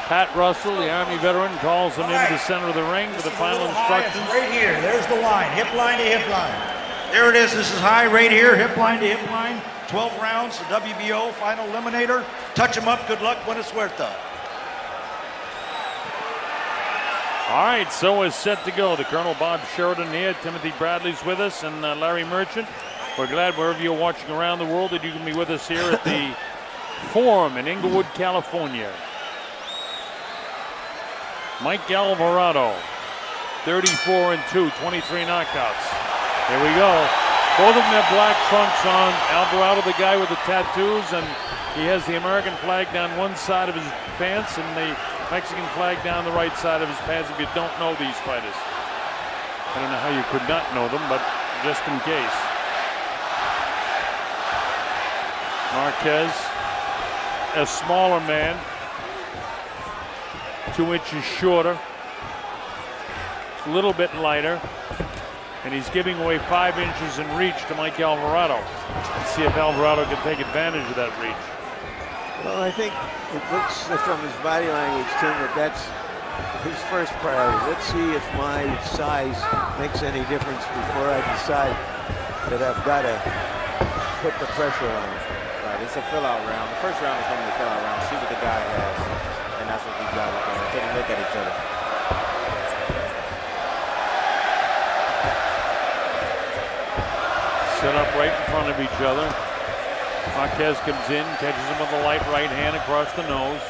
Pat Russell, the Army veteran, calls him into the center of the ring for the final instructions. Right here, there's the line, hip line to hip line. There it is, this is high right here, hip line to hip line. 12 rounds, the WBO final eliminator. Touch him up, good luck, buena suerte. All right, so is set to go. The Colonel Bob Sheridan here, Timothy Bradley's with us, and Larry Merchant. We're glad wherever you're watching around the world that you can be with us here at the Forum in Inglewood, California. Mike Alvarado, 34-2, 23 knockouts. Here we go. Both of them have black trunks on. Alvarado, the guy with the tattoos, and he has the American flag down one side of his pants and the Mexican flag down the right side of his pants if you don't know these fighters. I don't know how you could not know them, but just in case. Marquez, a smaller man, 2 inches shorter, a little bit lighter, and he's giving away 5 inches in reach to Mike Alvarado. Let's see if Alvarado can take advantage of that reach. Well, I think it looks from his body language, Tim, that's his first priority. Let's see if my size makes any difference before I decide that I've got to put the pressure on him. Right, it's a fill-out round. The first round is normally a fill-out round. See what the guy has, and that's what these guys are doing. Take a look at each other. Set up right in front of each other. Marquez comes in, catches him with a light right hand across the nose.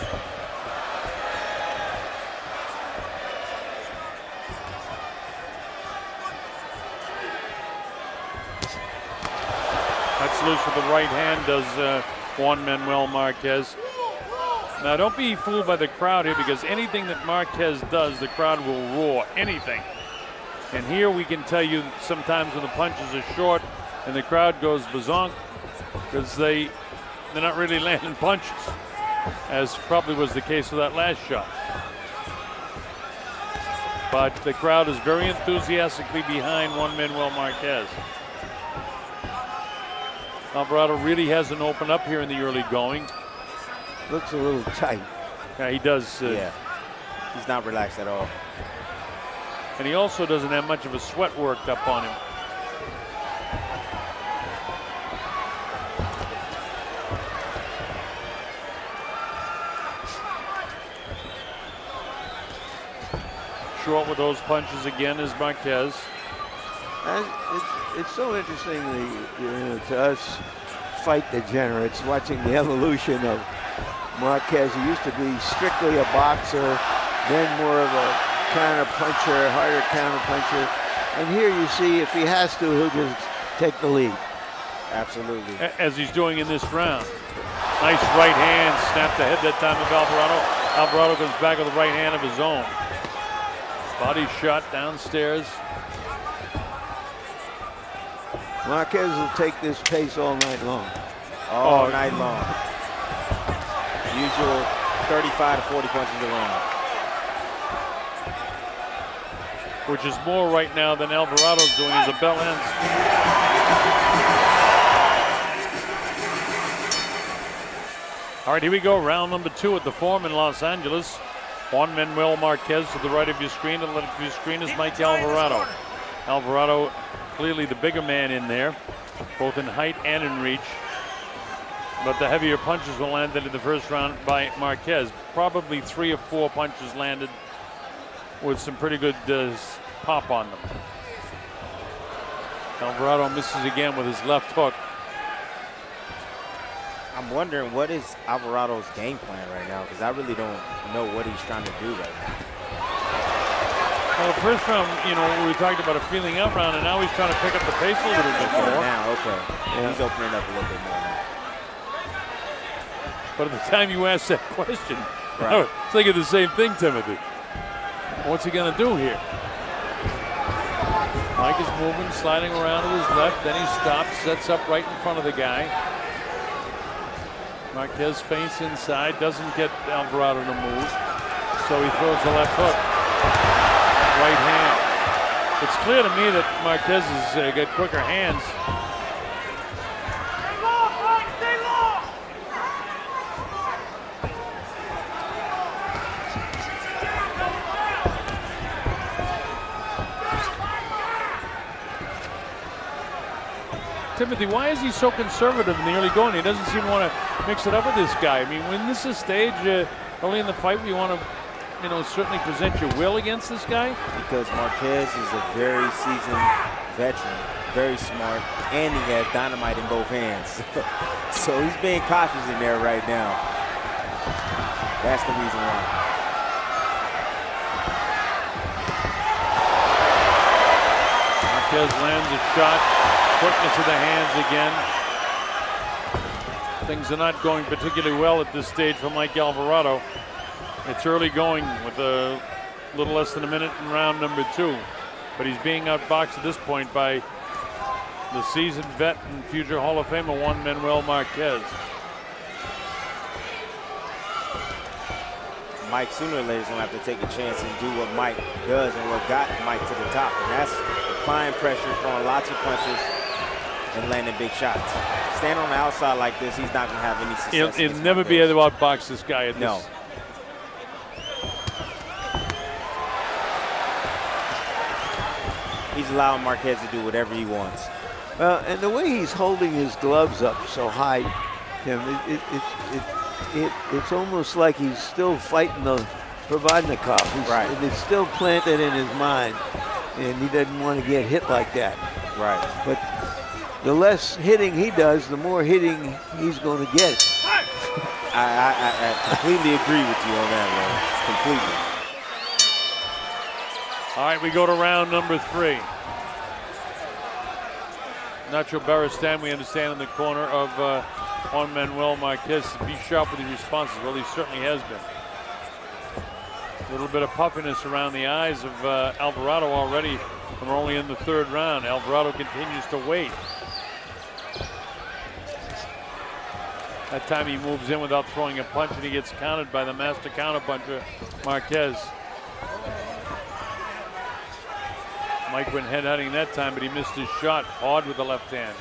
That's loose with the right hand, does Juan Manuel Marquez. Now don't be fooled by the crowd here, because anything that Marquez does, the crowd will roar, anything. And here we can tell you sometimes when the punches are short and the crowd goes bazonk, because they're not really landing punches, as probably was the case with that last shot. But the crowd is very enthusiastically behind Juan Manuel Marquez. Alvarado really hasn't opened up here in the early going. Looks a little tight. Yeah, he does. Yeah, he's not relaxed at all. And he also doesn't have much of a sweat worked up on him. Short with those punches again is Marquez. It's so interesting to us fight degenerates, watching the evolution of Marquez. He used to be strictly a boxer, then more of a counter puncher, harder counter puncher. And here you see if he has to, he'll just take the lead. Absolutely. As he's doing in this round. Nice right hand, snapped the head that time of Alvarado. Alvarado comes back with a right hand of his own. Body shot downstairs. Marquez will take this pace all night long. All night long. Usual 35 to 40 punches a round. Which is more right now than Alvarado's doing as a bell ends. All right, here we go. Round number 2 at the Forum in Los Angeles. Juan Manuel Marquez to the right of your screen. To the left of your screen is Mike Alvarado. Alvarado, clearly the bigger man in there, both in height and in reach. But the heavier punches were landed in the first round by Marquez. Probably 3 or 4 punches landed with some pretty good pop on them. Alvarado misses again with his left hook. I'm wondering what is Alvarado's game plan right now, because I really don't know what he's trying to do right now. Well, the first round, we talked about a feeling out round, and now he's trying to pick up the pace a little bit more. Now, okay. Yeah. He's opening up a little bit more now. But at the time you asked that question, right. I was thinking the same thing, Timothy. What's he going to do here? Mike is moving, sliding around to his left, then he stops, sets up right in front of the guy. Marquez feints inside, doesn't get Alvarado to move, so he throws the left hook. Right hand. It's clear to me that Marquez has got quicker hands. Timothy, why is he so conservative in the early going? He doesn't seem to want to mix it up with this guy. I mean, when this is staged early in the fight, we want to, certainly present your will against this guy? Because Marquez is a very seasoned veteran, very smart, and he has dynamite in both hands. So he's being cautious in there right now. That's the reason why. Marquez lands a shot, quickness of the hands again. Things are not going particularly well at this stage for Mike Alvarado. It's early going with a little less than a minute in round number 2. But he's being outboxed at this point by the seasoned vet and future Hall of Famer Juan Manuel Marquez. Mike sooner or later is going to have to take a chance and do what Mike does and what got Mike to the top. And that's applying pressure, throwing lots of punches, and landing big shots. Standing on the outside like this, he's not going to have any success. He'll never be able to outbox this guy at this. No. He's allowing Marquez to do whatever he wants. And the way he's holding his gloves up so high, Tim, it's almost like he's still fighting the Provodnikov. Right. It's still planted in his mind, and he doesn't want to get hit like that. Right. But the less hitting he does, the more hitting he's going to get. I completely agree with you on that one. Completely. All right, we go to round number 3. Nacho Barristan, we understand, in the corner of Juan Manuel Marquez. Be sharp with his responses. Well, he certainly has been. A little bit of puffiness around the eyes of Alvarado already. We're only in the 3rd round. Alvarado continues to wait. That time he moves in without throwing a punch, and he gets countered by the master counterpuncher, Marquez. Mike went headhunting that time, but he missed his shot hard with the left hand.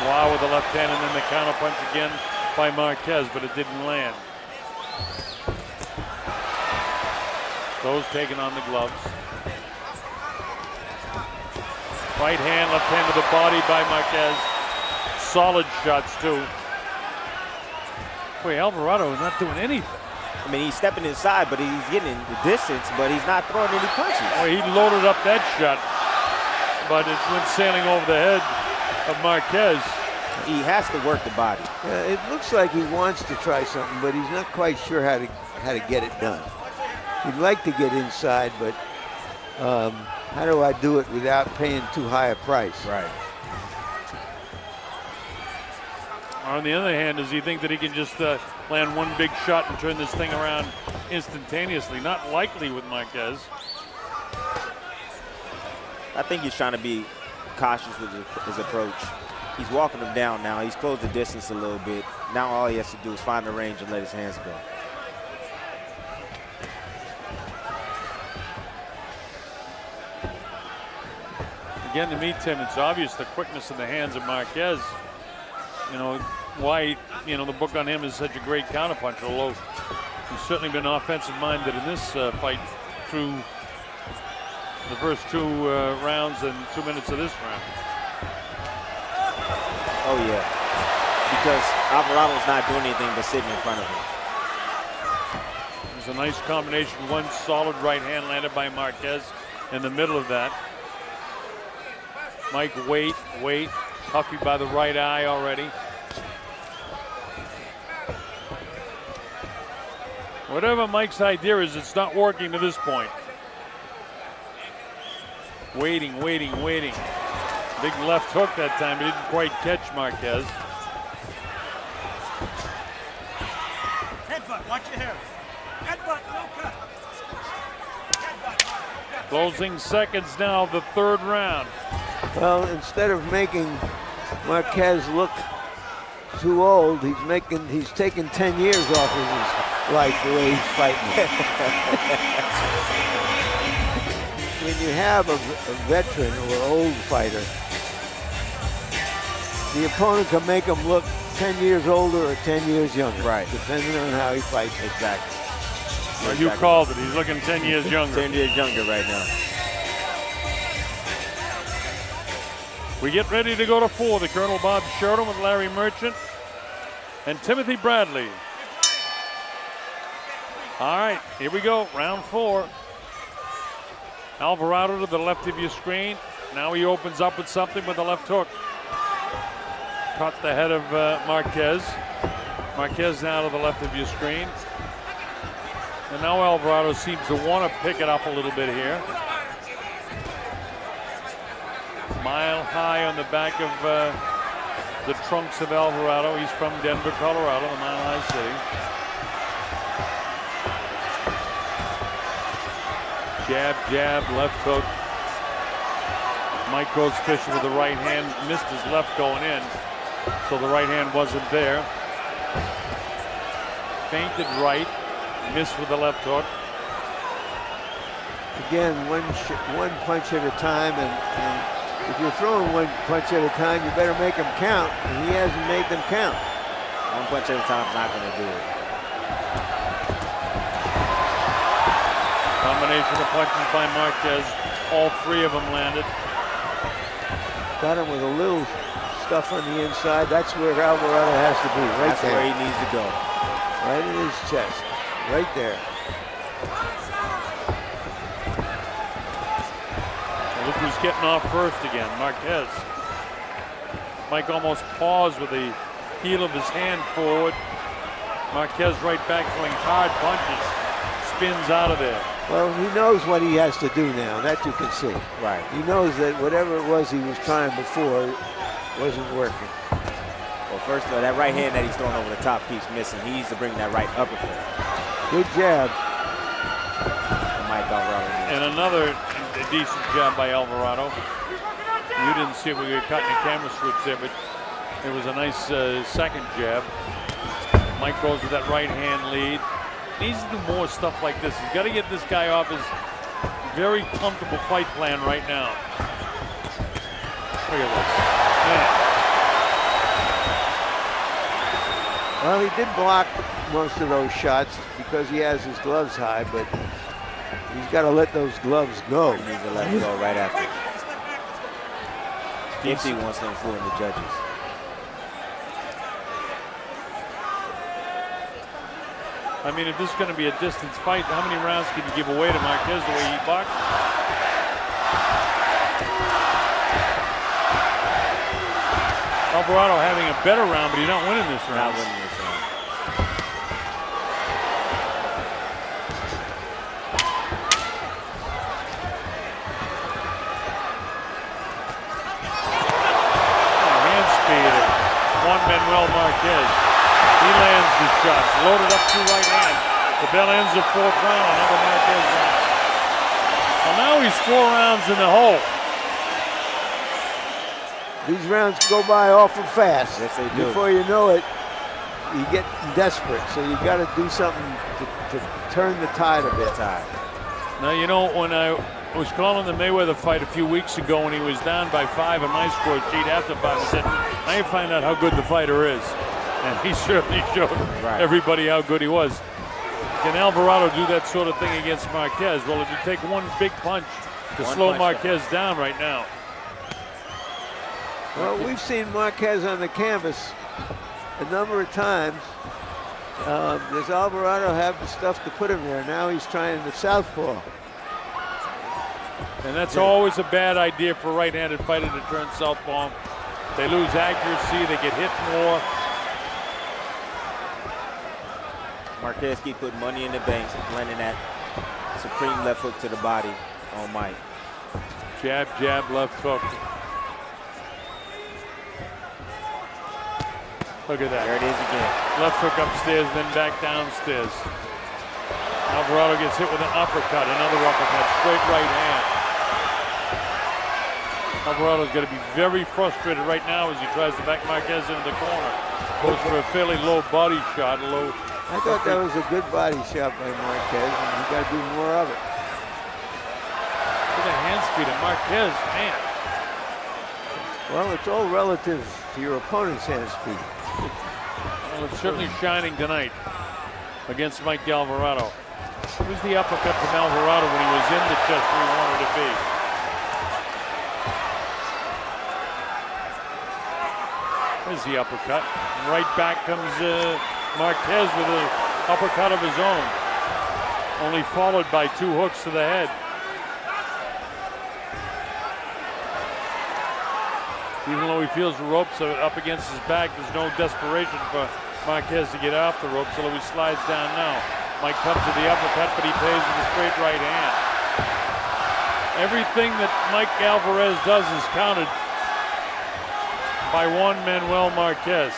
Wow, with the left hand, and then the counterpunch again by Marquez, but it didn't land. Those taking on the gloves. Right hand, left hand to the body by Marquez. Solid shots too. Boy, Alvarado is not doing anything. I mean, he's stepping inside, but he's getting in the distance, but he's not throwing any punches. Well, he loaded up that shot, but it went sailing over the head of Marquez. He has to work the body. It looks like he wants to try something, but he's not quite sure how to get it done. He'd like to get inside, but how do I do it without paying too high a price? Right. On the other hand, does he think that he can just land one big shot and turn this thing around instantaneously? Not likely with Marquez. I think he's trying to be cautious with his approach. He's walking him down now. He's closed the distance a little bit. Now all he has to do is find the range and let his hands go. Again, to me, Tim, it's obvious the quickness in the hands of Marquez. You know, why, the book on him is such a great counterpuncher, although he's certainly been offensive-minded in this fight through the first 2 rounds and 2 minutes of this round. Oh, yeah. Because Alvarado's not doing anything but sitting in front of him. There's a nice combination. One solid right hand landed by Marquez in the middle of that. Mike, wait. Huffy by the right eye already. Whatever Mike's idea is, it's not working to this point. Waiting. Big left hook that time. He didn't quite catch Marquez. Headbutt, watch your hair. Headbutt, no cut. Headbutt, no cut. Closing seconds now of the 3rd round. Well, instead of making Marquez look too old, he's taking 10 years off of his life the way he's fighting. When you have a veteran or old fighter, the opponent can make him look 10 years older or 10 years younger. Right. Depending on how he fights. Exactly. Well, you called it. He's looking 10 years younger. 10 years younger right now. We get ready to go to 4. The Colonel Bob Sheridan with Larry Merchant and Timothy Bradley. All right, here we go, round 4. Alvarado to the left of your screen. Now he opens up with something with the left hook. Caught the head of Marquez. Marquez now to the left of your screen. And now Alvarado seems to want to pick it up a little bit here. Mile high on the back of the trunks of Alvarado. He's from Denver, Colorado, the Mile High City. Jab, jab, left hook. Mike goes fishing with the right hand. Missed his left going in, so the right hand wasn't there. Feinted right. Missed with the left hook. Again, one punch at a time, and if you're throwing one punch at a time, you better make them count, and he hasn't made them count. One punch at a time is not going to do it. Combination of punches by Marquez. All 3 of them landed. Got him with a little stuff on the inside. That's where Alvarado has to be, right That's there. where he needs to go. Right in his chest, right there. Look who's getting off first again, Marquez. Mike almost paused with the heel of his hand forward. Marquez right back throwing hard punches. Spins out of there. Well, he knows what he has to do now, that you can see. Right. He knows that whatever it was he was trying before wasn't working. Well, first of all, that right hand that he's throwing over the top keeps missing. He needs to bring that right uppercut. Good jab. Mike Alvarado. And another decent jab by Alvarado. You didn't see it when we were cutting the camera switch there, but it was a nice second jab. Mike goes with that right hand lead. Needs to do more stuff like this. He's got to get this guy off his very comfortable fight plan right now. Look at this. Man. Well, he did block most of those shots because he has his gloves high, but he's got to let those gloves go. He needs to let him go right after. If he wants to influence the judges. I mean, if this is going to be a distance fight, how many rounds can you give away to Marquez the way he boxed? Alvarado having a better round, but he's not winning this round. Not winning this round. Hand speed of Juan Manuel Marquez. He lands the shots, loaded up to right hand. The bell ends the 4th round, another Marquez round. Well, now he's 4 rounds in the hole. These rounds go by awful fast. Yes, they do. Before you know it, you get desperate. So you got to do something to turn the tide a bit. Now, you know, when I was calling the Mayweather fight a few weeks ago when he was down by 5 on my score sheet after 5, I said, I ain't find out how good the fighter is. And he certainly showed everybody how good he was. Can Alvarado do that sort of thing against Marquez? Well, if you take one big punch to slow Marquez down right now. Well, we've seen Marquez on the canvas a number of times. Does Alvarado have the stuff to put him there? Now he's trying the southpaw. And that's always a bad idea for a right-handed fighter to turn southpaw. They lose accuracy, they get hit more. Marquez keep putting money in the bank, landing that supreme left hook to the body on Mike. Jab, jab, left hook. Look at that. There it is again. Left hook upstairs, then back downstairs. Alvarado gets hit with an uppercut, another uppercut, straight right hand. Alvarado's got to be very frustrated right now as he tries to back Marquez into the corner. Goes for a fairly low body shot, I thought that was a good body shot by Marquez, and you got to do more of it. Look at the hand speed of Marquez, man. Well, it's all relative to your opponent's hand speed. Well, it's certainly shining tonight against Mike Alvarado. It was the uppercut from Alvarado when he was in the chest where he wanted to be. There's the uppercut. And right back comes Marquez with an uppercut of his own. Only followed by 2 hooks to the head. Even though he feels the ropes are up against his back, there's no desperation for Marquez to get off the ropes, although he slides down now. Mike comes to the uppercut, but he pays with a straight right hand. Everything that Mike Alvarez does is countered by Juan Manuel Marquez.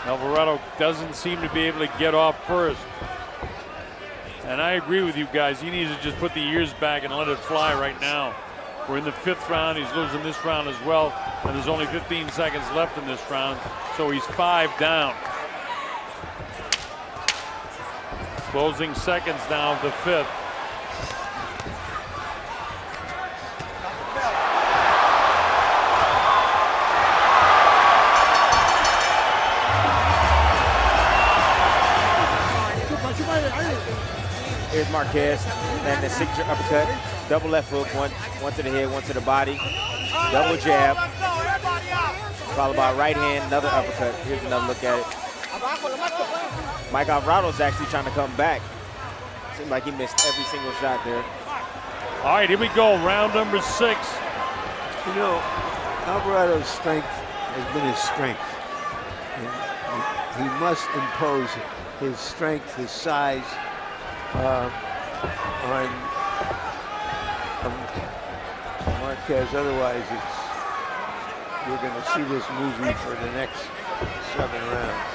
Alvarado doesn't seem to be able to get off first. And I agree with you guys. He needs to just put the ears back and let it fly right now. We're in the 5th round. He's losing this round as well. And there's only 15 seconds left in this round. So he's 5 down. Closing seconds now of the 5th. Here's Marquez, and the signature uppercut, double left hook, one to the head, one to the body, double jab, followed by right hand, another uppercut. Here's another look at it. Mike Alvarado's actually trying to come back. Seems like he missed every single shot there. All right, here we go, round number 6. You know, Alvarado's strength has been his strength. And he must impose his strength, his size, on Marquez. Otherwise, we're going to see this movie for the next 7 rounds.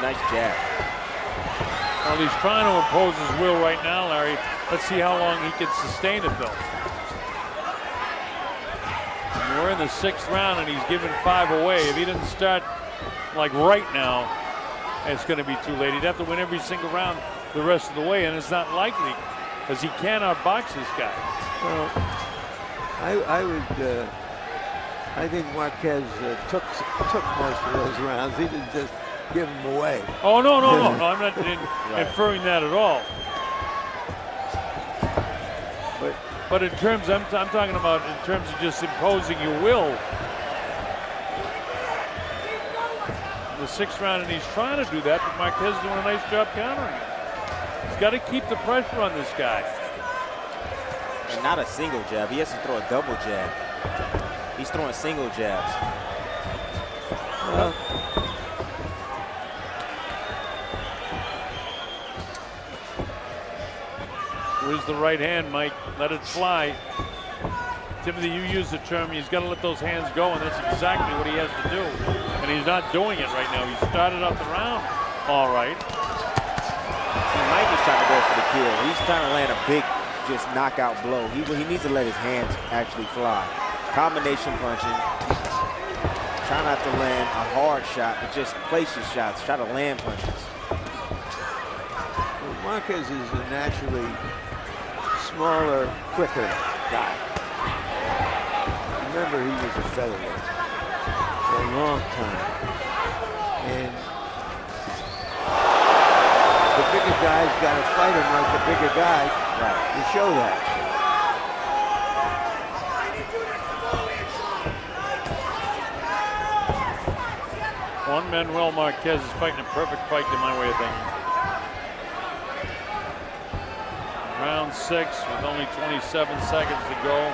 Nice jab. Well, he's trying to impose his will right now, Larry. Let's see how long he can sustain it, though. And we're in the 6th round, and he's given 5 away. If he didn't start like right now, it's going to be too late. He'd have to win every single round the rest of the way, and it's not likely because he cannot box this guy. Well, I think Marquez took most of those rounds. He didn't just give them away. Oh, no. I'm not inferring that at all. But in terms, I'm talking about in terms of just imposing your will. The 6th round, and he's trying to do that, but Marquez is doing a nice job countering. He's got to keep the pressure on this guy. And not a single jab. He has to throw a double jab. He's throwing single jabs. Where's the right hand, Mike? Let it fly. Timothy, you use the term, he's got to let those hands go, and that's exactly what he has to do. And he's not doing it right now. He started off the round all right. See, Mike is trying to go for the kill. He's trying to land a big, just knockout blow. He needs to let his hands actually fly. Combination punching. Try not to land a hard shot, but just place his shots. Try to land punches. Well, Marquez is a naturally smaller, quicker guy. Remember, he was a featherweight for a long time. And the bigger guy's got to fight him like the bigger guy to show that. Juan Manuel Marquez is fighting a perfect fight in my way of thinking. Round 6 with only 27 seconds to go.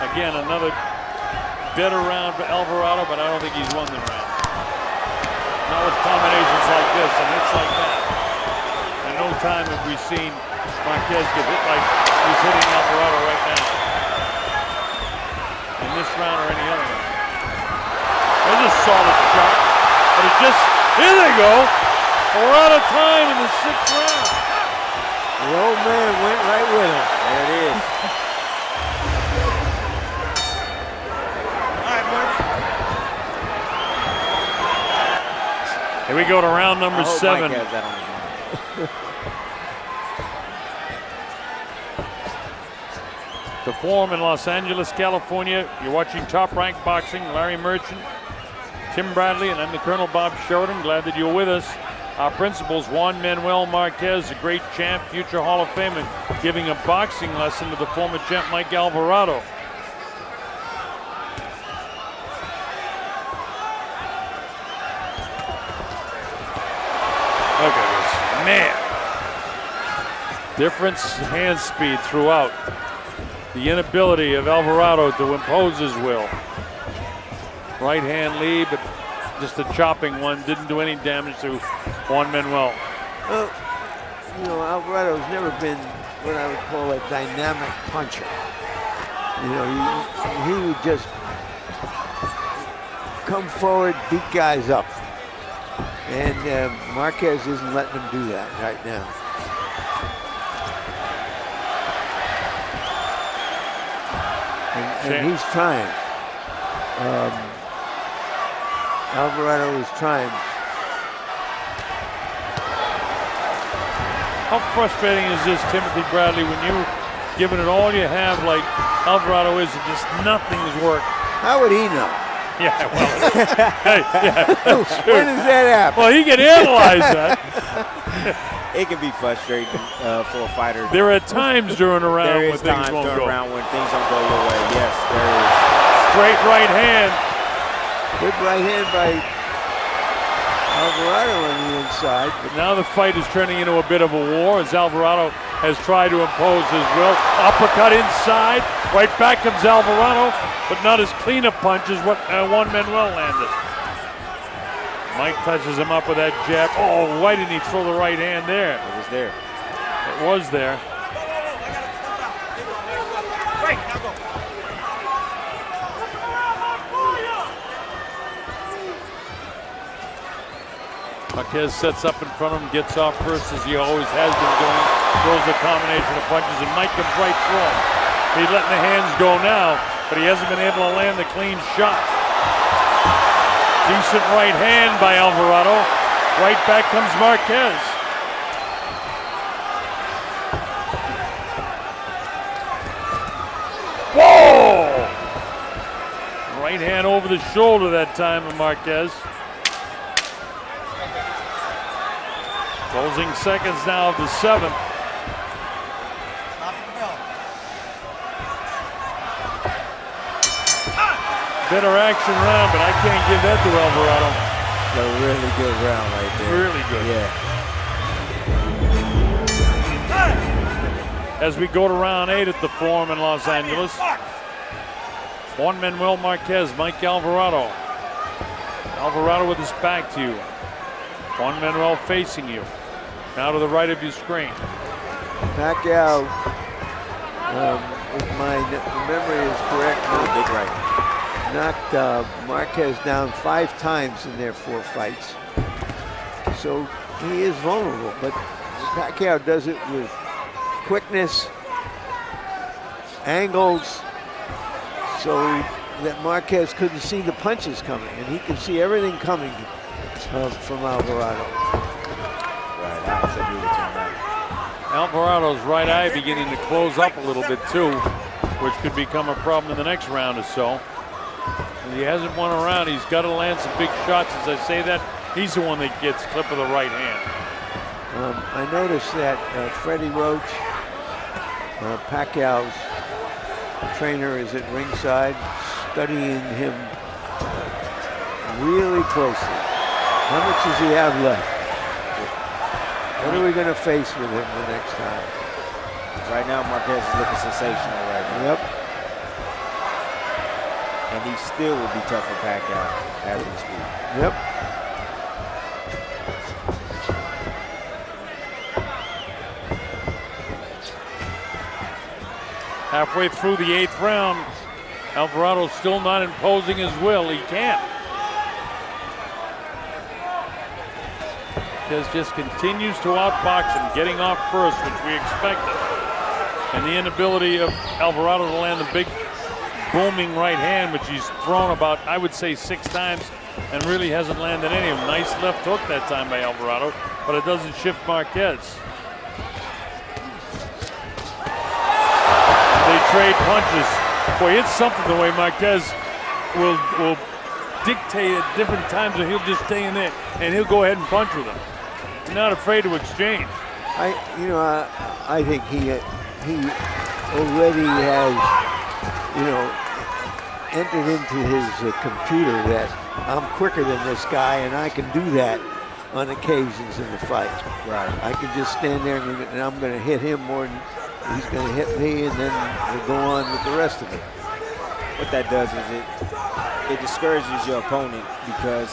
Again, another better round for Alvarado, but I don't think he's won the round. Not with combinations like this and hits like that. In no time have we seen Marquez get hit like he's hitting Alvarado right now. In this round or any other round. There's a solid shot, but it just, here they go. We're out of time in the 6th round. The old man went right with him. There it is. Here we go to round number 7. Mike has that on his mind. The Forum in Los Angeles, California. You're watching Top Rank Boxing. Larry Merchant, Tim Bradley, and I'm the Colonel Bob Sheridan. Glad that you're with us. Our principals, Juan Manuel Marquez, a great champ, future Hall of Famer, giving a boxing lesson to the former champ Mike Alvarado. Look at this, man. Different hand speed throughout. The inability of Alvarado to impose his will. Right hand lead, but just a chopping one. Didn't do any damage to Juan Manuel. Well, you know, Alvarado's never been what I would call a dynamic puncher. You know, he would just come forward, beat guys up. And Marquez isn't letting him do that right now. And he's trying. Alvarado is trying. How frustrating is this, Timothy Bradley, when you're giving it all you have like Alvarado is and just nothing's worked? How would he know? Yeah, well, hey, yeah, that's true. When does that happen? Well, he can analyze that. It can be frustrating for a fighter. There are times during a round when things won't go. Around when things don't go your way. Yes, there is. Straight right hand. Good right hand by Alvarado on the inside. But now the fight is turning into a bit of a war as Alvarado has tried to impose his will. Uppercut inside. Right back comes Alvarado, but not as clean a punch as what Juan Manuel landed. Mike touches him up with that jab. Oh, why didn't he throw the right hand there? It was there. It was there. Marquez sets up in front of him, gets off first as he always has been doing. Throws a combination of punches, and Mike comes right through him. He's letting the hands go now, but he hasn't been able to land the clean shot. Decent right hand by Alvarado. Right back comes Marquez. Whoa! Right hand over the shoulder that time of Marquez. Closing seconds now of the 7th. Better action round, but I can't give that to Alvarado. A really good round right there. Really good. Yeah. As we go to round 8 at the Forum in Los Angeles. Juan Manuel Marquez, Mike Alvarado. Alvarado with his back to you. Juan Manuel facing you. Now to the right of your screen. Pacquiao, if my memory is correct, Big right. knocked Marquez down 5 times in their 4 fights. So he is vulnerable, but Pacquiao does it with quickness, angles, so that Marquez couldn't see the punches coming, and he could see everything coming from Alvarado. Right, I agree with you on that. Alvarado's right eye beginning to close up a little bit too, which could become a problem in the next round or so. He hasn't won a round. He's got to land some big shots. As I say that, he's the one that gets clip of the right hand. I noticed that Freddie Roach, Pacquiao's trainer, is at ringside studying him really closely. How much does he have left? What are we going to face with him the next time? Right now, Marquez is looking sensational right now. Yep. And he still would be tough for Pacquiao as we speak. Yep. Halfway through the 8th round, Alvarado's still not imposing his will. He can't. Marquez just continues to outbox him, getting off first, which we expected. And the inability of Alvarado to land the big booming right hand, which he's thrown about, I would say, 6 times and really hasn't landed any of them. Nice left hook that time by Alvarado, but it doesn't shift Marquez. They trade punches. Boy, it's something the way Marquez will dictate at different times, and he'll just stay in there and he'll go ahead and punch with him. He's not afraid to exchange. I think he already has, entered into his computer that I'm quicker than this guy, and I can do that on occasions in the fight. Right. I can just stand there and I'm going to hit him more than he's going to hit me, and then we'll go on with the rest of it. What that does is it discourages your opponent, because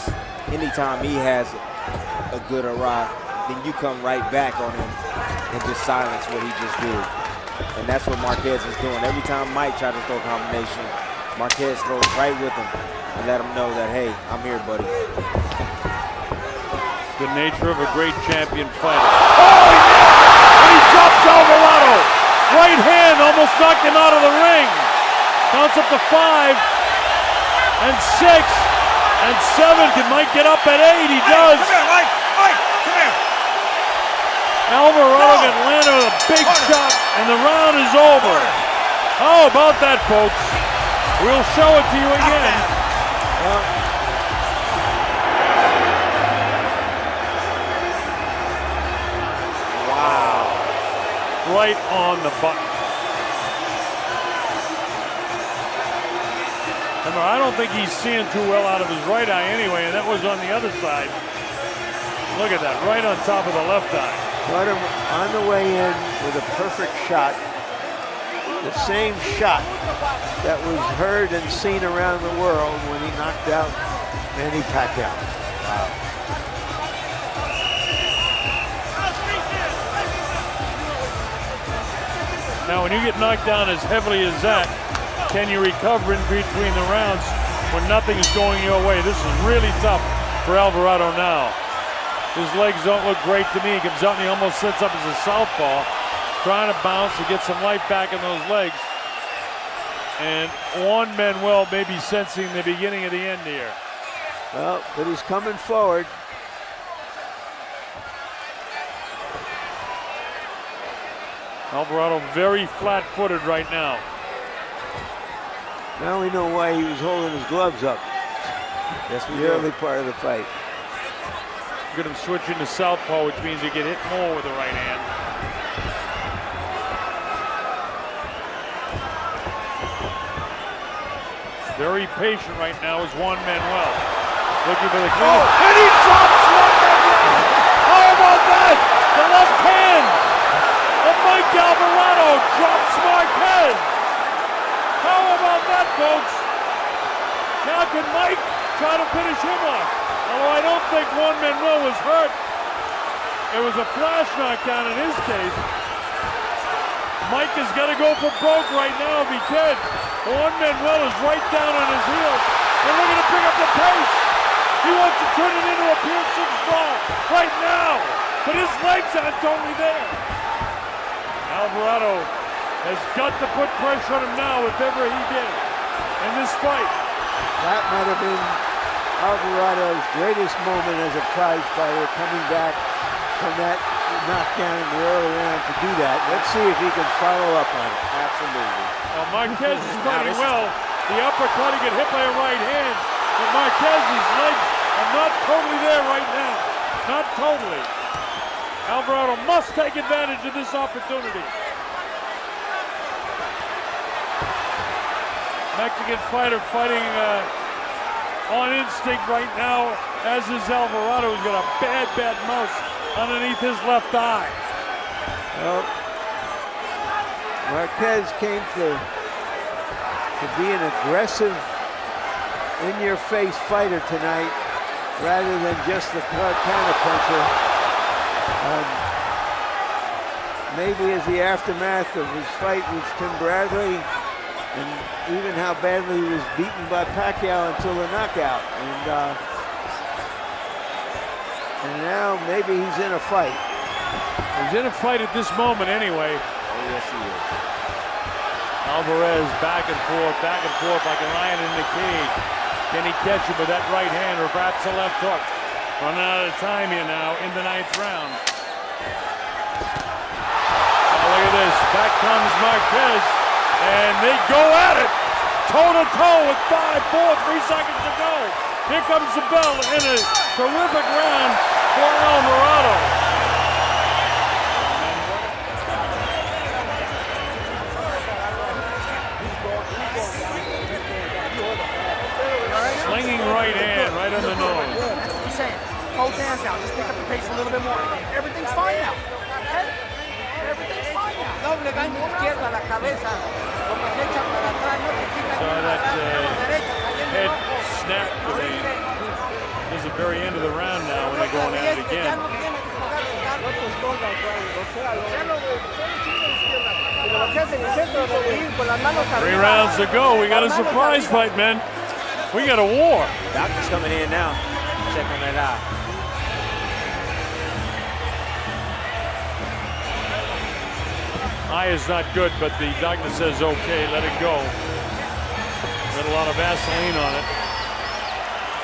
anytime he has a good arrive, then you come right back on him and just silence what he just did. And that's what Marquez is doing. Every time Mike tries to throw a combination, Marquez throws right with him and let him know that, hey, I'm here, buddy. The nature of a great champion fighter. Oh, yeah! And he drops Alvarado. Right hand almost knocked him out of the ring. Counts up to 5 and 6 and 7. Can Mike get up at 8? He does. Come here, Mike. Mike, come here. Alvarado got landed with a big shot, and the round is over. How about that, folks? We'll show it to you again. Wow. Right on the button. Remember, I don't think he's seeing too well out of his right eye anyway, and that was on the other side. Look at that, right on top of the left eye. Got him on the way in with a perfect shot. The same shot that was heard and seen around the world when he knocked out Manny Pacquiao. Wow. Now, when you get knocked down as heavily as that, can you recover in between the rounds when nothing's going your way? This is really tough for Alvarado now. His legs don't look great to me. He comes out and he almost sets up as a southpaw, trying to bounce to get some life back in those legs. And Juan Manuel may be sensing the beginning of the end here. Well, but he's coming forward. Alvarado very flat-footed right now. Now we know why he was holding his gloves up. Yes, we The early part of the fight. Look at him switching to southpaw, which means he can hit more with the right hand. Very patient right now is Juan Manuel. Looking for the clean. Oh, and he drops Juan Manuel! How about that? The left hand of Mike Alvarado drops Marquez. How about that, folks? Now can Mike try to finish him off? Although I don't think Juan Manuel was hurt. It was a flash knockdown in his case. Mike has got to go for broke right now if he can. Juan Manuel is right down on his heels. And we're going to pick up the pace. He wants to turn it into a pure 6 ball right now. But his legs aren't totally there. Alvarado has got to put pressure on him now, if ever he did, in this fight. That might have been Alvarado's greatest moment as a prize fighter, coming back from that knockdown in the early round to do that. Let's see if he can follow up on it. Absolutely. Well, Marquez is fighting well. The uppercut, he got hit by a right hand, but Marquez's legs are not totally there right now. Not totally. Alvarado must take advantage of this opportunity. Mexican fighter fighting on instinct right now, as is Alvarado, who's got a bad mouse underneath his left eye. Well, Marquez came to be an aggressive, in-your-face fighter tonight, rather than just the counter-puncher. Maybe as the aftermath of his fight with Tim Bradley, and even how badly he was beaten by Pacquiao until the knockout. And now maybe he's in a fight. He's in a fight at this moment anyway. Oh, yes, he is. Alvarez back and forth like a lion in the cage. Can he catch him with that right hand or perhaps a left hook? Running out of time here now in the 9th round. Oh, look at this. Back comes Marquez. And they go at it, toe-to-toe with 3 seconds to go. Here comes the bell in a terrific round for Alvarado. Slinging right hand, right on the nose. He's saying, hold hands now, just pick up the pace a little bit more. Everything's fine now. Okay? Everything's fine now. Doble gancho izquierdo a la cabeza. Como se echa para atrás, no se quita So ni that la derecha, saliendo head abajo. snap to this is the very end of the round now when they're going at it Ya again. no tiene que jugar los gatos. Si lo bloqueas en el centro, de ir con las manos 3 arriba. rounds to go. We got a surprise fight, man. We got a war. Doctor's coming in now. Check on that eye. Eye is not good, but the doctor says okay, let it go. Got a lot of Vaseline on it.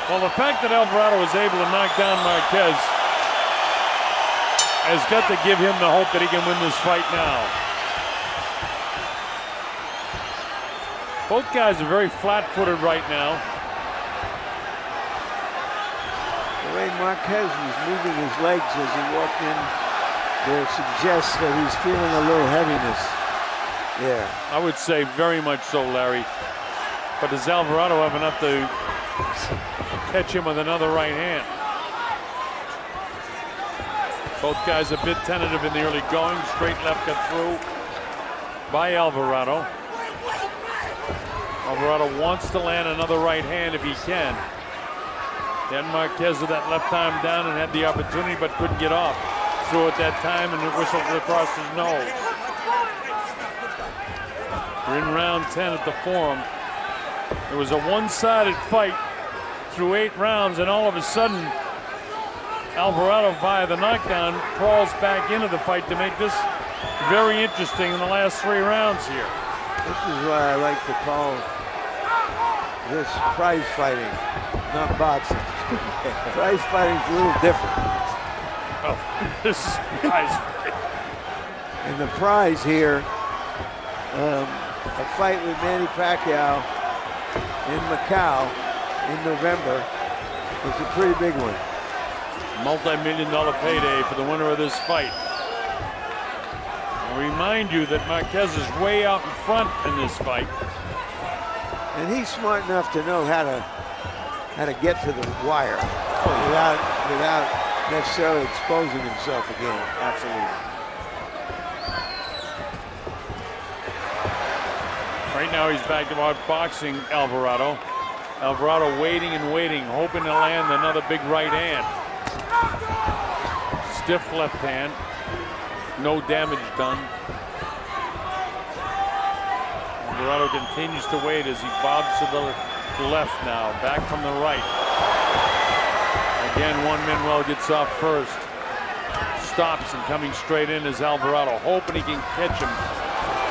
Well, the fact that Alvarado was able to knock down Marquez has got to give him the hope that he can win this fight now. Both guys are very flat-footed right now. The way Marquez was moving his legs as he walked in there suggests that he's feeling a little heaviness. Yeah. I would say very much so, Larry. But does Alvarado have enough to catch him with another right hand? Both guys a bit tentative in the early going. Straight left got through by Alvarado. Alvarado wants to land another right hand if he can. Then Marquez with that left arm down and had the opportunity but couldn't get off. Threw it that time and it whistled across his nose. We're in round 10 at the Forum. It was a one-sided fight through 8 rounds, and all of a sudden Alvarado, via the knockdown, crawls back into the fight to make this very interesting in the last 3 rounds here. This is why I like to call this prize fighting, not boxing. Prize fighting's a little different. Oh, this is prize fight. And the prize here, a fight with Manny Pacquiao in Macau in November, is a pretty big one. Multi-million-dollar payday for the winner of this fight. I'll remind you that Marquez is way out in front in this fight. And he's smart enough to know how to get to the wire without necessarily exposing himself again. Absolutely. Right now he's back to outboxing Alvarado. Alvarado waiting and waiting, hoping to land another big right hand. Stiff left hand. No damage done. Alvarado continues to wait as he bobs to the left now. Back from the right. Again, Juan Manuel gets off first. Stops and coming straight in is Alvarado, hoping he can catch him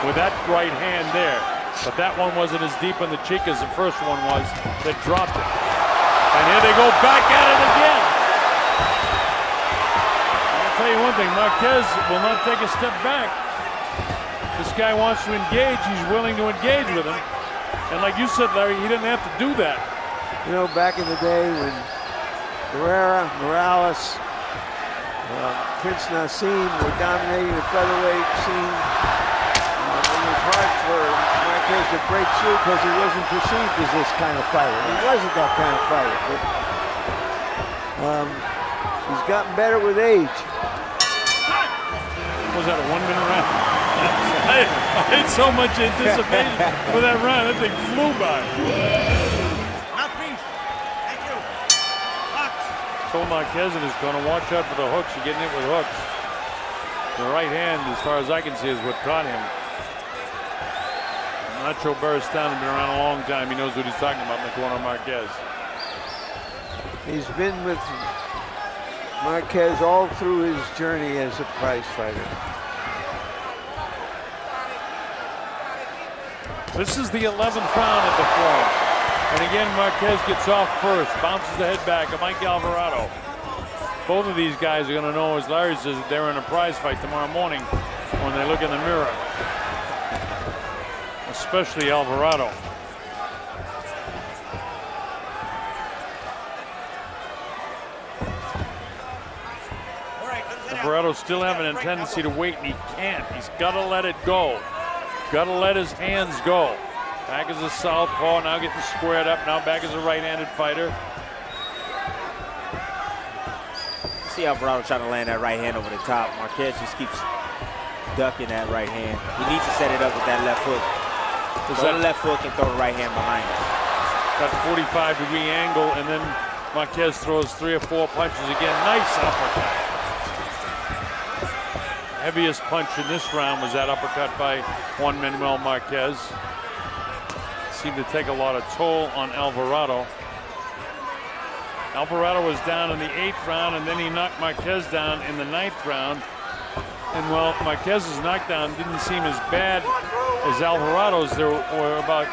with that right hand there. But that one wasn't as deep on the cheek as the first one was that dropped it. And here they go back at it again. I'll tell you one thing, Marquez will not take a step back. This guy wants to engage, he's willing to engage with him. And like you said, Larry, he didn't have to do that. You know, back in the day when Guerrera, Morales, Prince Nassim were dominating the featherweight scene, it was hard for Marquez to break through because he wasn't perceived as this kind of fighter. He wasn't that kind of fighter. But he's gotten better with age. Was that a 1-minute round? I had so much anticipation for that round. That thing flew by. So Marquez is going to watch out for the hooks. You're getting it with hooks. The right hand, as far as I can see, is what caught him. Nacho Beristain has been around a long time. He knows what he's talking about in the corner of Marquez. He's been with Marquez all through his journey as a prize fighter. This is the 11th round at the Forum. And again, Marquez gets off first, bounces the head back of Mike Alvarado. Both of these guys are going to know, as Larry says, that they're in a prize fight tomorrow morning when they look in the mirror. A especially Alvarado. Alvarado still having a tendency to wait, and he can't. He's got to let it go. Got to let his hands go. Back as a southpaw, now getting squared up. Now back as a right-handed fighter. See Alvarado trying to land that right hand over the top. Marquez just keeps ducking that right hand. He needs to set it up with that left hook. Throw the left hook and throw the right hand behind it. That 45-degree angle, and then Marquez throws 3 or 4 punches again. Nice uppercut. Heaviest punch in this round was that uppercut by Juan Manuel Marquez. Seemed to take a lot of toll on Alvarado. Alvarado was down in the 8th round, and then he knocked Marquez down in the 9th round. And while Marquez's knockdown didn't seem as bad as Alvarado's, there were about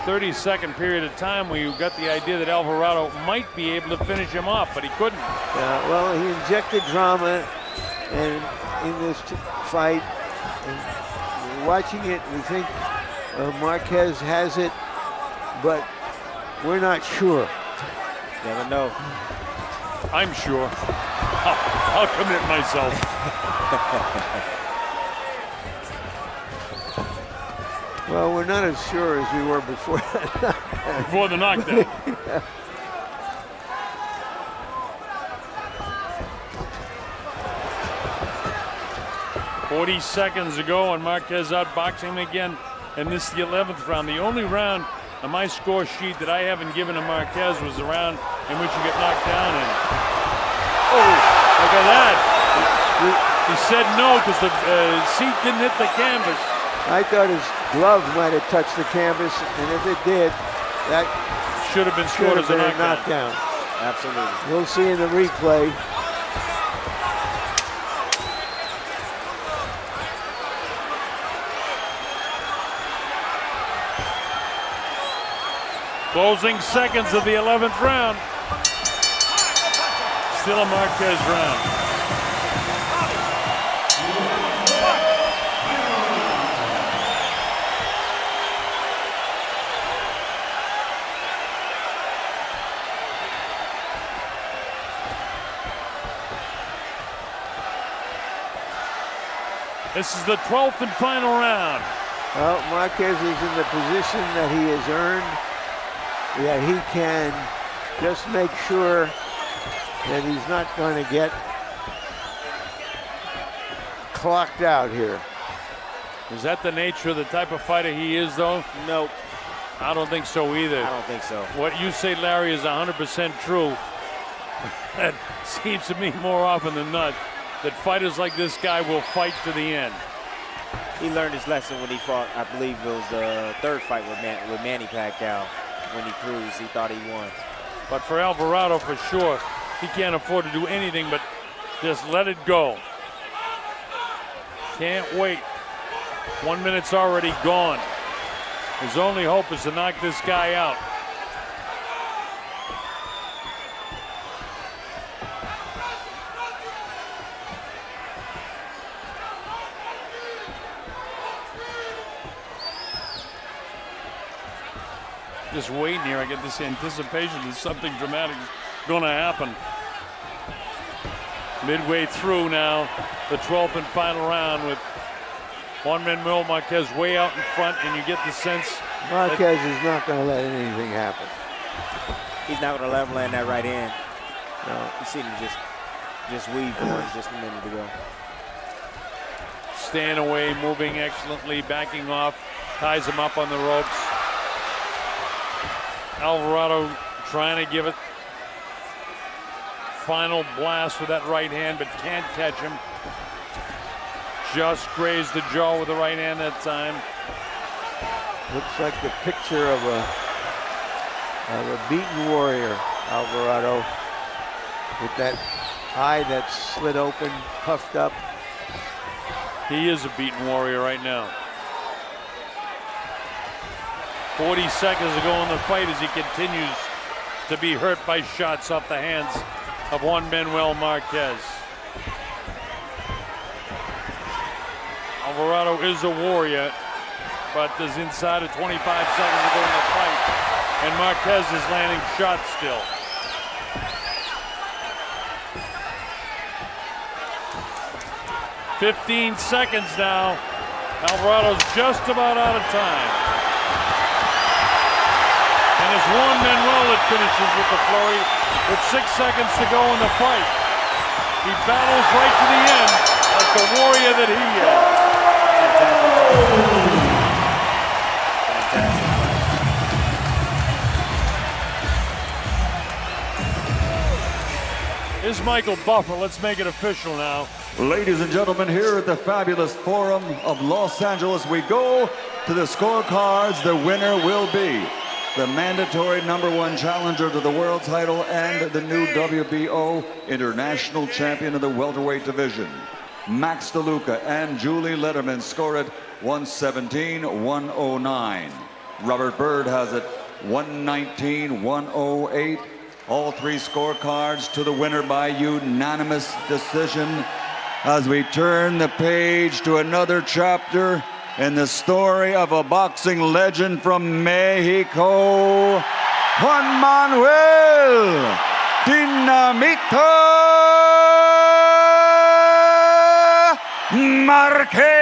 30-second period of time where you got the idea that Alvarado might be able to finish him off, but he couldn't. Yeah, well, he injected drama and in this fight. And watching it, we think Marquez has it, but we're not sure. Never know. I'm sure. I'll commit myself. Well, we're not as sure as we were before that. Before the knockdown. 40 seconds ago, and Marquez outboxing him again. And this is the 11th round. The only round on my score sheet that I haven't given to Marquez was the round in which he got knocked down in. Oh, look at that. He said no because the seat didn't hit the canvas. I thought his glove might have touched the canvas, and if it did, that should have been scored as a knockdown. Absolutely. We'll see in the replay. Closing seconds of the 11th round. Still a Marquez round. This is the 12th and final round. Well, Marquez is in the position that he has earned, that he can just make sure that he's not going to get clocked out here. Is that the nature of the type of fighter he is, though? Nope. I don't think so either. I don't think so. What you say, Larry, is 100% true. That seems to me more often than not that fighters like this guy will fight to the end. He learned his lesson when he fought, I believe it was the 3rd fight with Manny Pacquiao. When he cruised, he thought he won. But for Alvarado, for sure, he can't afford to do anything but just let it go. Can't wait. 1 minute's already gone. His only hope is to knock this guy out. Just waiting here, I get this anticipation that something dramatic is going to happen. Midway through now, the 12th and final round with Juan Manuel Marquez way out in front, and you get the sense Marquez is not going to let anything happen. He's not going to let him land that right hand. No. You see him just weave one just a minute ago. Staying away, moving excellently, backing off, ties him up on the ropes. Alvarado trying to give it final blast with that right hand, but can't catch him. Just grazed the jaw with the right hand that time. Looks like the picture of a beaten warrior, Alvarado, with that eye that's slit open, puffed up. He is a beaten warrior right now. 40 seconds to go in the fight as he continues to be hurt by shots off the hands of Juan Manuel Marquez. Alvarado is a warrior. but there's inside of 25 seconds to go in the fight. And Marquez is landing shots still. "15 seconds now. Alvarado's just about out of time. And it's Juan Manuel that finishes with the flurry with 6 seconds to go in the fight. He battles right to the end like the warrior that he is. Here's Michael Buffer. Let's make it official now. Ladies and gentlemen, here at the fabulous Forum of Los Angeles, we go to the scorecards. The winner will be the mandatory #1 challenger to the world title and the new WBO international champion of the welterweight division. Max DeLuca and Julie Letterman score it 117-109. Robert Byrd has it 119-108. All three scorecards to the winner by unanimous decision. As we turn the page to another chapter in the story of a boxing legend from Mexico, Juan Manuel Dinamita Marquez.